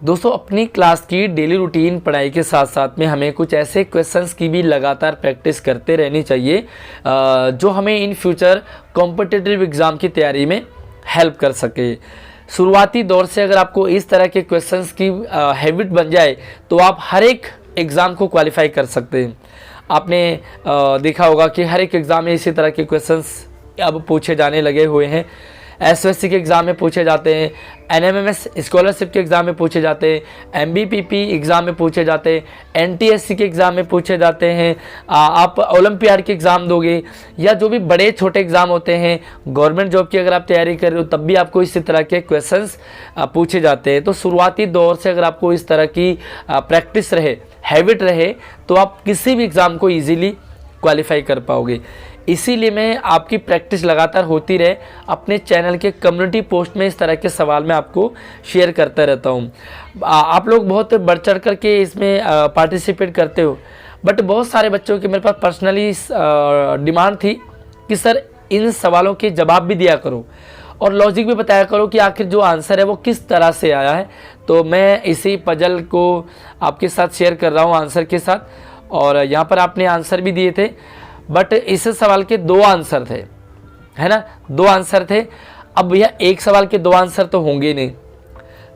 दोस्तों अपनी क्लास की डेली रूटीन पढ़ाई के साथ साथ में हमें कुछ ऐसे क्वेश्चंस की भी लगातार प्रैक्टिस करते रहनी चाहिए जो हमें इन फ्यूचर कॉम्पिटिटिव एग्ज़ाम की तैयारी में हेल्प कर सके। शुरुआती दौर से अगर आपको इस तरह के क्वेश्चंस की हैबिट बन जाए तो आप हर एक एग्ज़ाम को क्वालिफाई कर सकते हैं। आपने देखा होगा कि हर एक एग्ज़ाम में इसी तरह के क्वेश्चंस अब पूछे जाने लगे हुए हैं। एसएससी के एग्ज़ाम में पूछे जाते हैं, एनएमएमएस स्कॉलरशिप के एग्ज़ाम में पूछे जाते हैं, एमबीपीपी एग्ज़ाम में पूछे जाते हैं, एनटीएससी के एग्ज़ाम में पूछे जाते हैं। आप ओलंपियाड के एग्ज़ाम दोगे या जो भी बड़े छोटे एग्ज़ाम होते हैं, गवर्नमेंट जॉब की अगर आप तैयारी कर रहे हो तब भी आपको इसी तरह के क्वेश्चंस पूछे जाते हैं। तो शुरुआती दौर से अगर आपको इस तरह की प्रैक्टिस रहे, हैबिट रहे, तो आप किसी भी एग्ज़ाम को ईजीली क्वालिफाई कर पाओगे। इसीलिए मैं आपकी प्रैक्टिस लगातार होती रहे अपने चैनल के कम्युनिटी पोस्ट में इस तरह के सवाल मैं आपको शेयर करता रहता हूँ। आप लोग बहुत बढ़ चढ़ कर के इसमें पार्टिसिपेट करते हो, बट बहुत सारे बच्चों की मेरे पास पर्सनली डिमांड थी कि सर इन सवालों के जवाब भी दिया करो और लॉजिक भी बताया करो कि आखिर जो आंसर है वो किस तरह से आया है। तो मैं इसी पजल को आपके साथ शेयर कर रहा हूँ आंसर के साथ, और यहाँ पर आपने आंसर भी दिए थे, बट इस सवाल के 2 आंसर थे, है ना, 2 आंसर थे। अब भैया एक सवाल के 2 आंसर तो होंगे नहीं,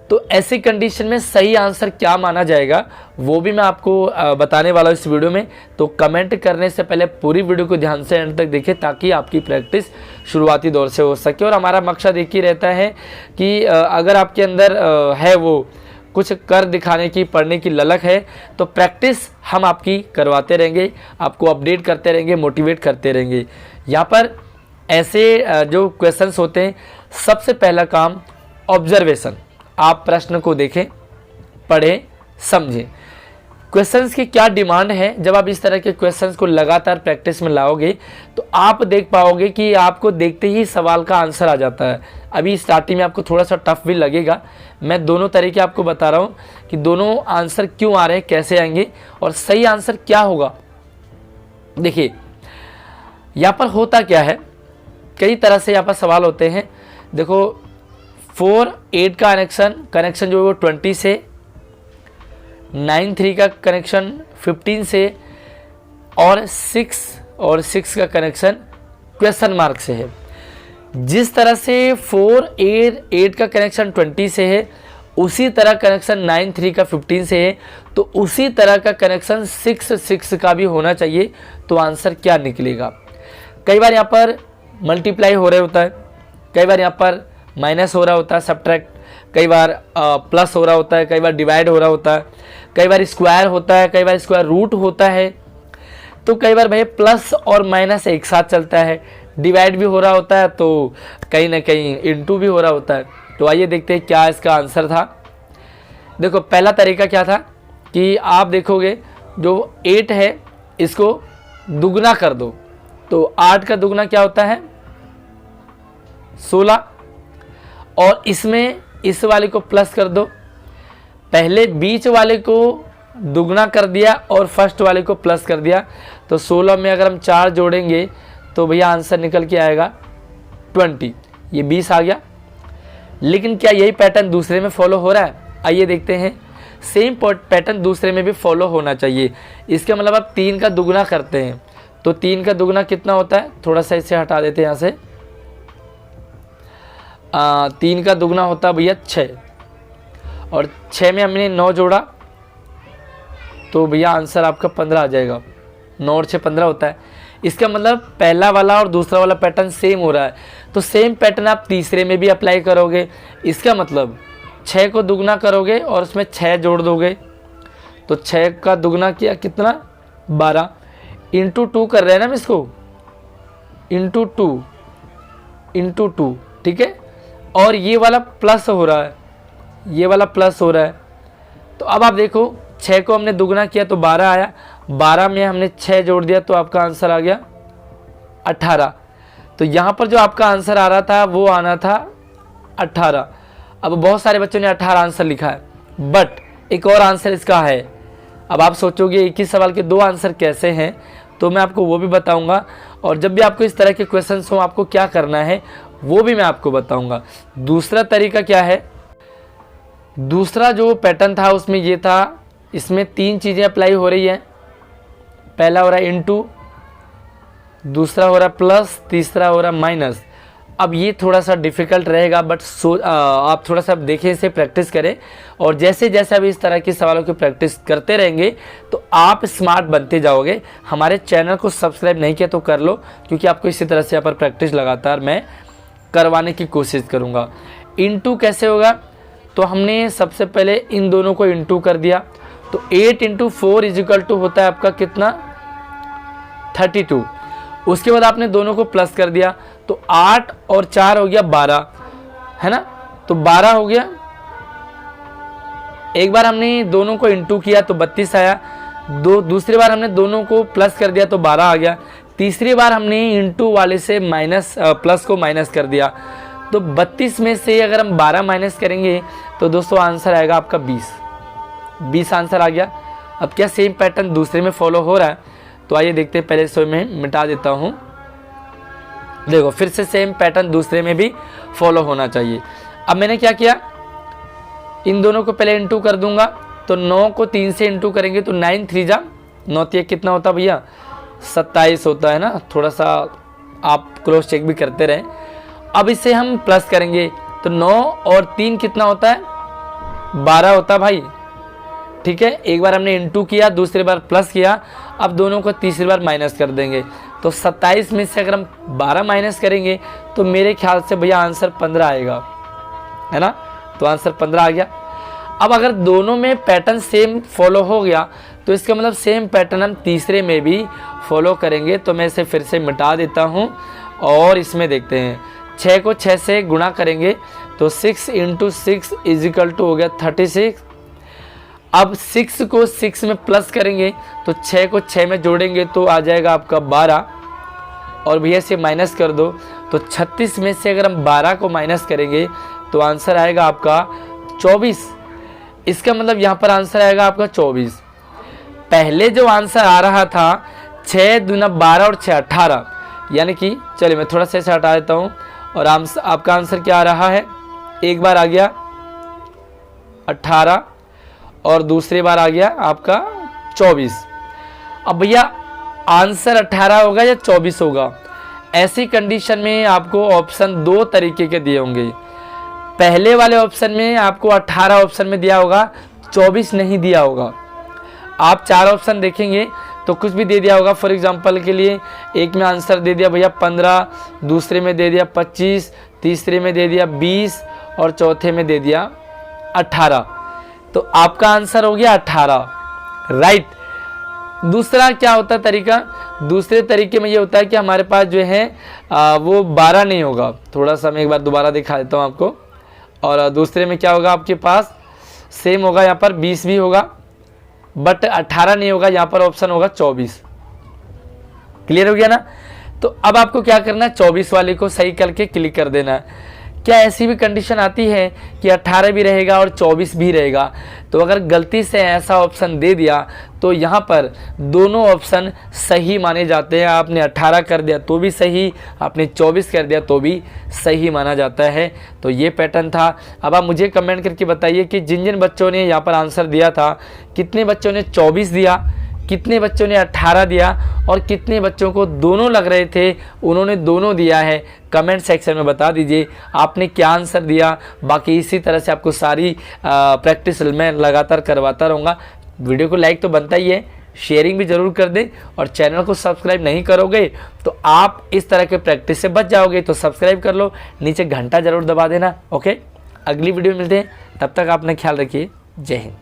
तो ऐसी कंडीशन में सही आंसर क्या माना जाएगा वो भी मैं आपको बताने वाला हूँ इस वीडियो में। तो कमेंट करने से पहले पूरी वीडियो को ध्यान से एंड तक देखें ताकि आपकी प्रैक्टिस शुरुआती दौर से हो सके। और हमारा मकसद एक ही रहता है कि अगर आपके अंदर है वो कुछ कर दिखाने की, पढ़ने की ललक है, तो प्रैक्टिस हम आपकी करवाते रहेंगे, आपको अपडेट करते रहेंगे, मोटिवेट करते रहेंगे। यहाँ पर ऐसे जो क्वेश्चंस होते हैं, सबसे पहला काम ऑब्जर्वेशन। आप प्रश्न को देखें, पढ़ें, समझें क्वेश्चंस की क्या डिमांड है। जब आप इस तरह के क्वेश्चंस को लगातार प्रैक्टिस में लाओगे तो आप देख पाओगे कि आपको देखते ही सवाल का आंसर आ जाता है। अभी स्टार्टिंग में आपको थोड़ा सा टफ भी लगेगा, मैं दोनों तरीके आपको बता रहा हूँ कि दोनों आंसर क्यों आ रहे हैं, कैसे आएंगे और सही आंसर क्या होगा। देखिए यहाँ पर होता क्या है, कई तरह से यहाँ पर सवाल होते हैं। देखो 4 8 का कनेक्शन जो है वो 20 से, 9 3 का कनेक्शन 15 से, और 6 का कनेक्शन क्वेश्चन मार्क से है। जिस तरह से 4 8 का कनेक्शन 20 से है, उसी तरह कनेक्शन 9 3 का 15 से है, तो उसी तरह का कनेक्शन 6 का भी होना चाहिए। तो आंसर क्या निकलेगा। कई बार यहाँ पर मल्टीप्लाई हो रहा होता है, कई बार यहाँ पर माइनस हो रहा होता है, सब्ट्रैक्ट, कई बार प्लस हो रहा होता है, कई बार डिवाइड हो रहा होता है, कई बार स्क्वायर होता है, कई बार स्क्वायर रूट होता है, तो कई बार भाई प्लस और माइनस एक साथ चलता है, डिवाइड भी हो रहा होता है, तो कहीं ना कहीं इनटू भी हो रहा होता है। तो आइए देखते हैं क्या इसका आंसर था। देखो पहला तरीका क्या था कि आप देखोगे जो 8 है इसको दुगना कर दो, तो 8 का दुगना क्या होता है 16, और इसमें इस वाले को प्लस कर दो। पहले बीच वाले को दुगना कर दिया और फर्स्ट वाले को प्लस कर दिया, तो 16 में अगर हम 4 जोड़ेंगे तो भैया आंसर निकल के आएगा 20, ये 20 आ गया। लेकिन क्या यही पैटर्न दूसरे में फॉलो हो रहा है? आइए देखते हैं। सेम पैटर्न दूसरे में भी फॉलो होना चाहिए। इसका मतलब आप 3 का दुगना करते हैं, तो 3 का दुगना कितना होता है, थोड़ा सा इसे हटा देते हैं यहाँ से। 3 का दुगना होता है भैया 6, और 6 में हमने 9 जोड़ा तो भैया आंसर आपका 15 आ जाएगा। 9 और 6 15 होता है। इसका मतलब पहला वाला और दूसरा वाला पैटर्न सेम हो रहा है, तो सेम पैटर्न आप तीसरे में भी अप्लाई करोगे। इसका मतलब 6 को दुगना करोगे और उसमें 6 जोड़ दोगे, तो 6 का दुगना किया कितना 12, इंटू 2 कर रहे हैं ना हम इसको, इंटू 2, ठीक है। और ये वाला प्लस हो रहा है, ये वाला प्लस हो रहा है। तो अब आप देखो 6 को हमने दुगना किया तो 12 आया, 12 में हमने 6 जोड़ दिया तो आपका आंसर आ गया 18। तो यहाँ पर जो आपका आंसर आ रहा था वो आना था 18। अब बहुत सारे बच्चों ने 18 आंसर लिखा है, बट एक और आंसर इसका है। अब आप सोचोगे एक ही सवाल के 2 आंसर कैसे हैं, तो मैं आपको वो भी बताऊंगा। और जब भी आपको इस तरह के क्वेश्चंस हो आपको क्या करना है वो भी मैं आपको बताऊंगा। दूसरा तरीका क्या है, दूसरा जो पैटर्न था उसमें ये था, इसमें 3 चीज़ें अप्लाई हो रही हैं। पहला हो रहा है इनटू, दूसरा हो रहा है प्लस, तीसरा हो रहा है माइनस। अब ये थोड़ा सा डिफ़िकल्ट रहेगा, बट आप थोड़ा सा देखें, इसे प्रैक्टिस करें, और जैसे जैसे अभी इस तरह के सवालों की प्रैक्टिस करते रहेंगे तो आप स्मार्ट बनते जाओगे। हमारे चैनल को सब्सक्राइब नहीं किया तो कर लो, क्योंकि आपको इसी तरह से यहाँ पर प्रैक्टिस लगातार मैं करवाने की कोशिश करूँगा। इनटू कैसे होगा, तो हमने सबसे पहले इन दोनों को इनटू कर दिया, तो 8 × 4 इजिकल टू होता है आपका कितना, 32। उसके बाद आपने दोनों को प्लस कर दिया, तो 8 और 4 हो गया 12, है ना, तो 12 हो गया। एक बार हमने दोनों को इनटू किया तो 32 आया, दूसरी बार हमने दोनों को प्लस कर दिया तो 12 आ गया, तीसरी बार हमने इनटू वाले से प्लस को माइनस कर दिया, तो 32 में से अगर हम 12 माइनस करेंगे तो दोस्तों आंसर आएगा आपका 20 आंसर आ गया। अब क्या सेम पैटर्न दूसरे में फॉलो हो रहा है, तो आइए देखते हैं। पहले इसे मैं मिटा देता हूँ। देखो फिर से सेम पैटर्न दूसरे में भी फॉलो होना चाहिए। अब मैंने क्या किया, इन दोनों को पहले इनटू कर दूंगा, तो 9 को 3 से इनटू करेंगे तो 9 3 जा 9 कितना होता है भैया, 27 होता है ना। थोड़ा सा आप क्रॉस चेक भी करते रहें। अब इसे हम प्लस करेंगे तो 9 और 3 कितना होता है, 12 होता है भाई, ठीक है। एक बार हमने इनटू किया, दूसरी बार प्लस किया, अब दोनों को तीसरी बार माइनस कर देंगे, तो 27 में से अगर हम 12 माइनस करेंगे तो मेरे ख्याल से भैया आंसर 15 आएगा, है ना, तो आंसर 15 आ गया। अब अगर दोनों में पैटर्न सेम फॉलो हो गया तो इसका मतलब सेम पैटर्न हम तीसरे में भी फॉलो करेंगे। तो मैं इसे फिर से मिटा देता हूँ और इसमें देखते हैं। 6 को 6 से गुणा करेंगे तो 6 × 6 इजिकल टू हो गया 36। अब 6 को 6 में प्लस करेंगे तो 6 को 6 में जोड़ेंगे तो आ जाएगा आपका 12, और भैया से माइनस कर दो तो 36 में से अगर हम 12 को माइनस करेंगे तो आंसर आएगा आपका 24। इसका मतलब यहाँ पर आंसर आएगा आपका 24। पहले जो आंसर आ रहा था 6 दूना 12 और 6 18, यानी कि चलिए मैं थोड़ा सा इसे हटा देता हूँ, और आपका आंसर क्या आ रहा है, एक बार आ गया 18 और दूसरी बार आ गया आपका 24। अब भैया आंसर 18 होगा या 24 होगा, ऐसी कंडीशन में आपको ऑप्शन 2 तरीके के दिए होंगे। पहले वाले ऑप्शन में आपको 18 ऑप्शन में दिया होगा, 24 नहीं दिया होगा। आप 4 ऑप्शन देखेंगे तो कुछ भी दे दिया होगा। फॉर एग्जांपल के लिए एक में आंसर दे दिया भैया 15, दूसरे में दे दिया 25, तीसरे में दे दिया 20 और चौथे में दे दिया 18, तो आपका आंसर हो गया 18, राइट। दूसरा क्या होता है तरीका, दूसरे तरीके में ये होता है कि हमारे पास जो है वो 12 नहीं होगा। थोड़ा सा मैं एक बार दोबारा दिखा देता हूँ आपको। और दूसरे में क्या होगा, आपके पास सेम होगा, यहाँ पर 20 भी होगा बट 18 नहीं होगा, यहाँ पर ऑप्शन होगा 24। क्लियर हो गया ना। तो अब आपको क्या करना है, 24 वाले को सही करके क्लिक कर देना है। क्या ऐसी भी कंडीशन आती है कि 18 भी रहेगा और 24 भी रहेगा, तो अगर गलती से ऐसा ऑप्शन दे दिया तो यहाँ पर दोनों ऑप्शन सही माने जाते हैं। आपने 18 कर दिया तो भी सही, आपने 24 कर दिया तो भी सही माना जाता है। तो ये पैटर्न था। अब आप मुझे कमेंट करके बताइए कि जिन जिन बच्चों ने यहाँ पर आंसर दिया था, कितने बच्चों ने 24 दिया, कितने बच्चों ने 18 दिया, और कितने बच्चों को दोनों लग रहे थे उन्होंने दोनों दिया है। कमेंट सेक्शन में बता दीजिए आपने क्या आंसर दिया। बाकी इसी तरह से आपको सारी प्रैक्टिस मैं लगातार करवाता रहूँगा। वीडियो को लाइक तो बनता ही है, शेयरिंग भी ज़रूर कर दें, और चैनल को सब्सक्राइब नहीं करोगे तो आप इस तरह के प्रैक्टिस से बच जाओगे। तो सब्सक्राइब कर लो, नीचे घंटा ज़रूर दबा देना। ओके, अगली वीडियो में मिलते हैं, तब तक अपना ख्याल रखिए। जय हिंद।